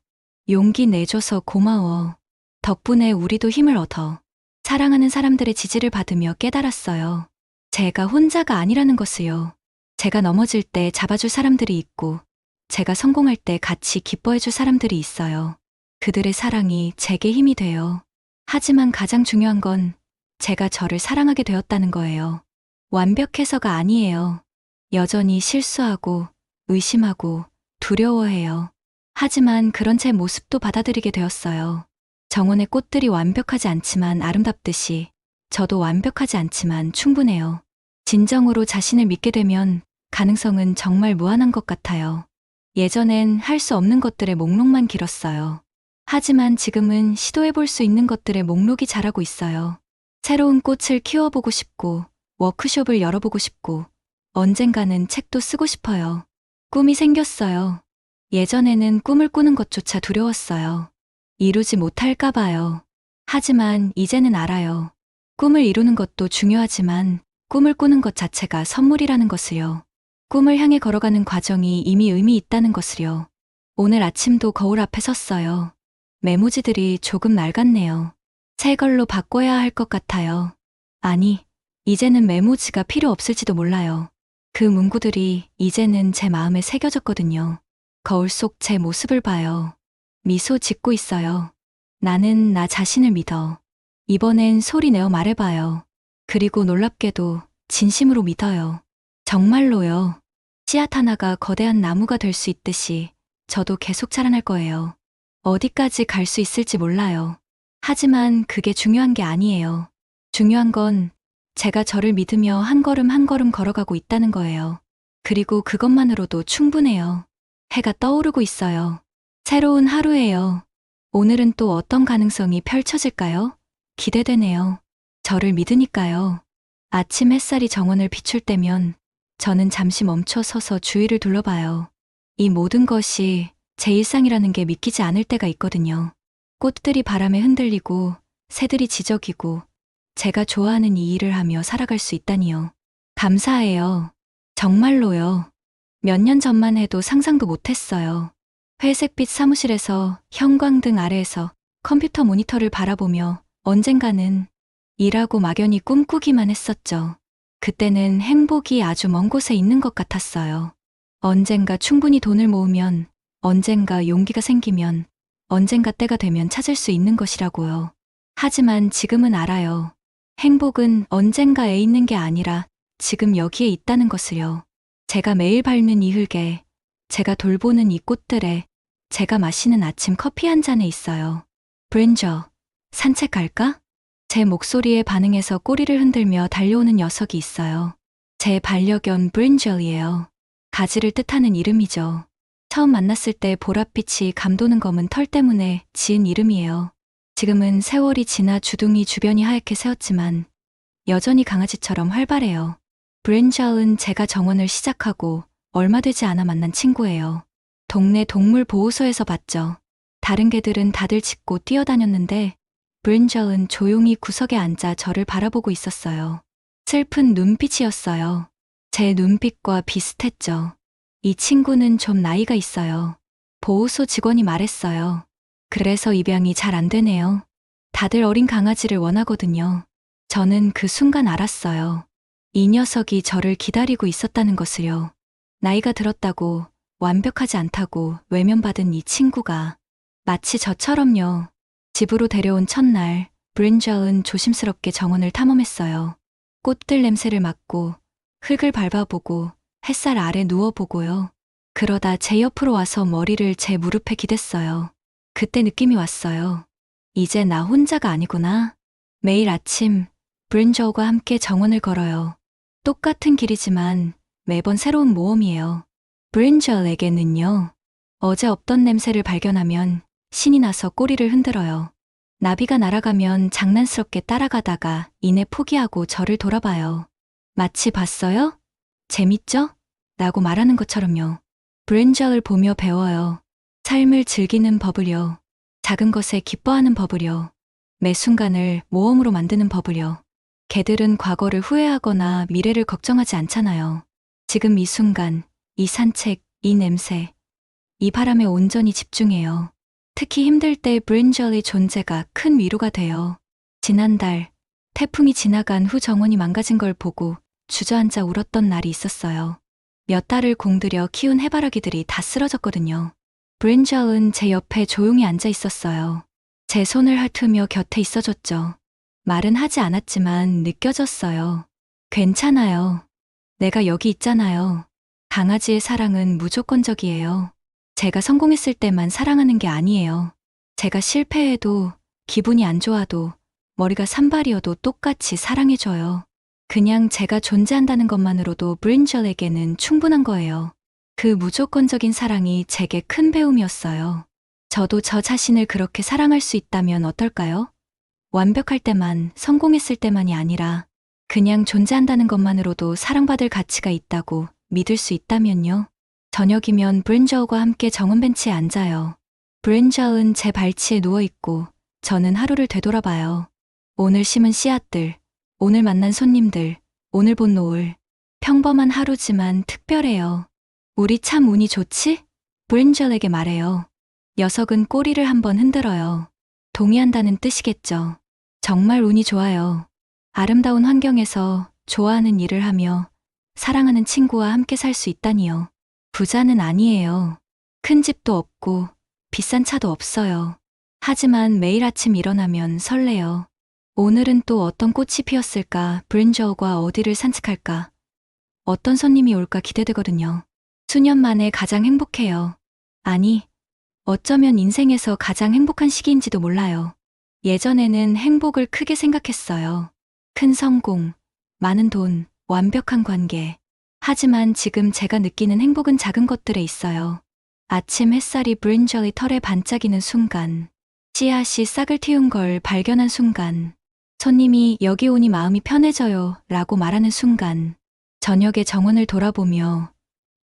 용기 내줘서 고마워. 덕분에 우리도 힘을 얻어. 사랑하는 사람들의 지지를 받으며 깨달았어요. 제가 혼자가 아니라는 것을요. 제가 넘어질 때 잡아줄 사람들이 있고, 제가 성공할 때 같이 기뻐해줄 사람들이 있어요. 그들의 사랑이 제게 힘이 돼요. 하지만 가장 중요한 건 제가 저를 사랑하게 되었다는 거예요. 완벽해서가 아니에요. 여전히 실수하고, 의심하고, 두려워해요. 하지만 그런 제 모습도 받아들이게 되었어요. 정원의 꽃들이 완벽하지 않지만 아름답듯이 저도 완벽하지 않지만 충분해요. 진정으로 자신을 믿게 되면 가능성은 정말 무한한 것 같아요. 예전엔 할 수 없는 것들의 목록만 길었어요. 하지만 지금은 시도해볼 수 있는 것들의 목록이 자라고 있어요. 새로운 꽃을 키워보고 싶고, 워크숍을 열어보고 싶고, 언젠가는 책도 쓰고 싶어요. 꿈이 생겼어요. 예전에는 꿈을 꾸는 것조차 두려웠어요. 이루지 못할까 봐요. 하지만 이제는 알아요. 꿈을 이루는 것도 중요하지만 꿈을 꾸는 것 자체가 선물이라는 것을요. 꿈을 향해 걸어가는 과정이 이미 의미 있다는 것을요. 오늘 아침도 거울 앞에 섰어요. 메모지들이 조금 낡았네요. 새 걸로 바꿔야 할 것 같아요. 아니, 이제는 메모지가 필요 없을지도 몰라요. 그 문구들이 이제는 제 마음에 새겨졌거든요. 거울 속 제 모습을 봐요. 미소 짓고 있어요. 나는 나 자신을 믿어. 이번엔 소리 내어 말해봐요. 그리고 놀랍게도 진심으로 믿어요. 정말로요. 씨앗 하나가 거대한 나무가 될 수 있듯이 저도 계속 자라날 거예요. 어디까지 갈 수 있을지 몰라요. 하지만 그게 중요한 게 아니에요. 중요한 건 제가 저를 믿으며 한 걸음 한 걸음 걸어가고 있다는 거예요. 그리고 그것만으로도 충분해요. 해가 떠오르고 있어요. 새로운 하루예요. 오늘은 또 어떤 가능성이 펼쳐질까요? 기대되네요. 저를 믿으니까요. 아침 햇살이 정원을 비출 때면 저는 잠시 멈춰 서서 주위를 둘러봐요. 이 모든 것이 제 일상이라는 게 믿기지 않을 때가 있거든요. 꽃들이 바람에 흔들리고 새들이 지저귀고 제가 좋아하는 이 일을 하며 살아갈 수 있다니요. 감사해요. 정말로요. 몇 년 전만 해도 상상도 못했어요. 회색빛 사무실에서 형광등 아래에서 컴퓨터 모니터를 바라보며 언젠가는 일하고 막연히 꿈꾸기만 했었죠. 그때는 행복이 아주 먼 곳에 있는 것 같았어요. 언젠가 충분히 돈을 모으면, 언젠가 용기가 생기면, 언젠가 때가 되면 찾을 수 있는 것이라고요. 하지만 지금은 알아요. 행복은 언젠가에 있는 게 아니라 지금 여기에 있다는 것을요. 제가 매일 밟는 이 흙에, 제가 돌보는 이 꽃들에, 제가 마시는 아침 커피 한 잔에 있어요. 브린저, 산책 갈까? 제 목소리에 반응해서 꼬리를 흔들며 달려오는 녀석이 있어요. 제 반려견 브린저이에요. 가지를 뜻하는 이름이죠. 처음 만났을 때 보랏빛이 감도는 검은 털 때문에 지은 이름이에요. 지금은 세월이 지나 주둥이 주변이 하얗게 새었지만 여전히 강아지처럼 활발해요. 브린저은 제가 정원을 시작하고 얼마 되지 않아 만난 친구예요. 동네 동물 보호소에서 봤죠. 다른 개들은 다들 짖고 뛰어다녔는데 브린저은 조용히 구석에 앉아 저를 바라보고 있었어요. 슬픈 눈빛이었어요. 제 눈빛과 비슷했죠. 이 친구는 좀 나이가 있어요. 보호소 직원이 말했어요. 그래서 입양이 잘 안 되네요. 다들 어린 강아지를 원하거든요. 저는 그 순간 알았어요. 이 녀석이 저를 기다리고 있었다는 것을요. 나이가 들었다고, 완벽하지 않다고 외면받은 이 친구가 마치 저처럼요. 집으로 데려온 첫날, 브린저은 조심스럽게 정원을 탐험했어요. 꽃들 냄새를 맡고, 흙을 밟아보고, 햇살 아래 누워보고요. 그러다 제 옆으로 와서 머리를 제 무릎에 기댔어요. 그때 느낌이 왔어요. 이제 나 혼자가 아니구나. 매일 아침, 브린저와 함께 정원을 걸어요. 똑같은 길이지만 매번 새로운 모험이에요. 브린저에게는요. 어제 없던 냄새를 발견하면 신이 나서 꼬리를 흔들어요. 나비가 날아가면 장난스럽게 따라가다가 이내 포기하고 저를 돌아봐요. 마치 봤어요? 재밌죠? 라고 말하는 것처럼요. 브린저를 보며 배워요. 삶을 즐기는 법을요. 작은 것에 기뻐하는 법을요. 매 순간을 모험으로 만드는 법을요. 개들은 과거를 후회하거나 미래를 걱정하지 않잖아요. 지금 이 순간, 이 산책, 이 냄새, 이 바람에 온전히 집중해요. 특히 힘들 때 브린저의 존재가 큰 위로가 돼요. 지난달, 태풍이 지나간 후 정원이 망가진 걸 보고 주저앉아 울었던 날이 있었어요. 몇 달을 공들여 키운 해바라기들이 다 쓰러졌거든요. 브린저은 제 옆에 조용히 앉아 있었어요. 제 손을 핥으며 곁에 있어줬죠. 말은 하지 않았지만 느껴졌어요. 괜찮아요. 내가 여기 있잖아요. 강아지의 사랑은 무조건적이에요. 제가 성공했을 때만 사랑하는 게 아니에요. 제가 실패해도, 기분이 안 좋아도, 머리가 산발이어도 똑같이 사랑해줘요. 그냥 제가 존재한다는 것만으로도 브린저에게는 충분한 거예요. 그 무조건적인 사랑이 제게 큰 배움이었어요. 저도 저 자신을 그렇게 사랑할 수 있다면 어떨까요? 완벽할 때만, 성공했을 때만이 아니라 그냥 존재한다는 것만으로도 사랑받을 가치가 있다고 믿을 수 있다면요. 저녁이면 브린저우와 함께 정원 벤치에 앉아요. 브린저우는 제 발치에 누워있고 저는 하루를 되돌아봐요. 오늘 심은 씨앗들, 오늘 만난 손님들, 오늘 본 노을. 평범한 하루지만 특별해요. 우리 참 운이 좋지? 브린저에게 말해요. 녀석은 꼬리를 한번 흔들어요. 동의한다는 뜻이겠죠. 정말 운이 좋아요. 아름다운 환경에서 좋아하는 일을 하며 사랑하는 친구와 함께 살 수 있다니요. 부자는 아니에요. 큰 집도 없고 비싼 차도 없어요. 하지만 매일 아침 일어나면 설레요. 오늘은 또 어떤 꽃이 피었을까? 브린저우가 어디를 산책할까? 어떤 손님이 올까 기대되거든요. 수년 만에 가장 행복해요. 아니, 어쩌면 인생에서 가장 행복한 시기인지도 몰라요. 예전에는 행복을 크게 생각했어요. 큰 성공, 많은 돈, 완벽한 관계. 하지만 지금 제가 느끼는 행복은 작은 것들에 있어요. 아침 햇살이 브린저의 털에 반짝이는 순간, 씨앗이 싹을 틔운 걸 발견한 순간, 손님이 여기 오니 마음이 편해져요 라고 말하는 순간, 저녁에 정원을 돌아보며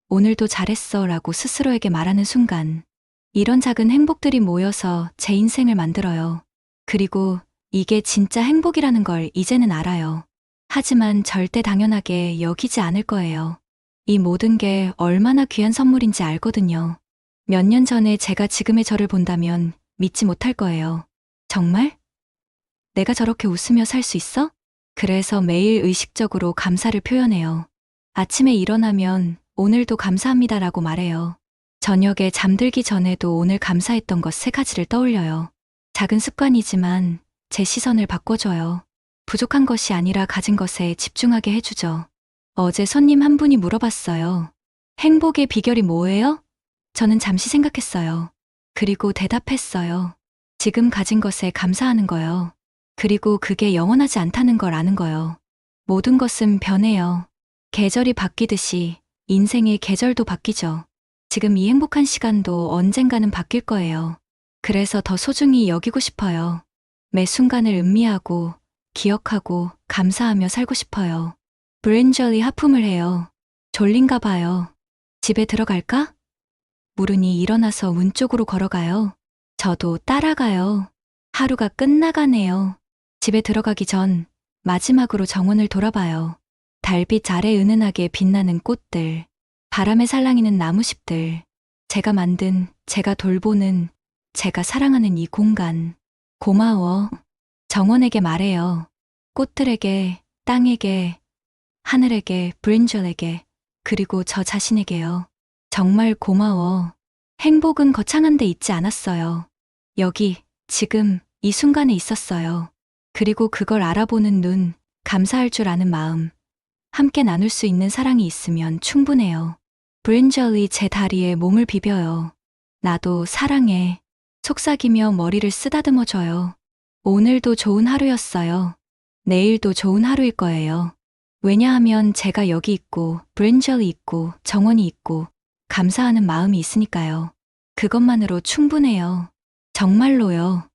오늘도 잘했어 라고 스스로에게 말하는 순간, 이런 작은 행복들이 모여서 제 인생을 만들어요. 그리고 이게 진짜 행복이라는 걸 이제는 알아요. 하지만 절대 당연하게 여기지 않을 거예요. 이 모든 게 얼마나 귀한 선물인지 알거든요. 몇 년 전에 제가 지금의 저를 본다면 믿지 못할 거예요. 정말? 내가 저렇게 웃으며 살 수 있어? 그래서 매일 의식적으로 감사를 표현해요. 아침에 일어나면 오늘도 감사합니다라고 말해요. 저녁에 잠들기 전에도 오늘 감사했던 것 3가지를 떠올려요. 작은 습관이지만 제 시선을 바꿔줘요. 부족한 것이 아니라 가진 것에 집중하게 해주죠. 어제 손님 한 분이 물어봤어요. 행복의 비결이 뭐예요? 저는 잠시 생각했어요. 그리고 대답했어요. 지금 가진 것에 감사하는 거요. 그리고 그게 영원하지 않다는 걸 아는 거요. 모든 것은 변해요. 계절이 바뀌듯이 인생의 계절도 바뀌죠. 지금 이 행복한 시간도 언젠가는 바뀔 거예요. 그래서 더 소중히 여기고 싶어요. 매 순간을 음미하고 기억하고 감사하며 살고 싶어요. 브린저리 하품을 해요. 졸린가 봐요. 집에 들어갈까? 물으니 일어나서 문 쪽으로 걸어가요. 저도 따라가요. 하루가 끝나가네요. 집에 들어가기 전 마지막으로 정원을 돌아봐요. 달빛 아래 은은하게 빛나는 꽃들, 바람에 살랑이는 나무잎들, 제가 만든, 제가 돌보는, 제가 사랑하는 이 공간. 고마워. 정원에게 말해요. 꽃들에게, 땅에게, 하늘에게, 브린저에게, 그리고 저 자신에게요. 정말 고마워. 행복은 거창한 데 있지 않았어요. 여기, 지금, 이 순간에 있었어요. 그리고 그걸 알아보는 눈, 감사할 줄 아는 마음, 함께 나눌 수 있는 사랑이 있으면 충분해요. 브린저리 제 다리에 몸을 비벼요. 나도 사랑해. 속삭이며 머리를 쓰다듬어줘요. 오늘도 좋은 하루였어요. 내일도 좋은 하루일 거예요. 왜냐하면 제가 여기 있고, 브린저리 있고, 정원이 있고, 감사하는 마음이 있으니까요. 그것만으로 충분해요. 정말로요.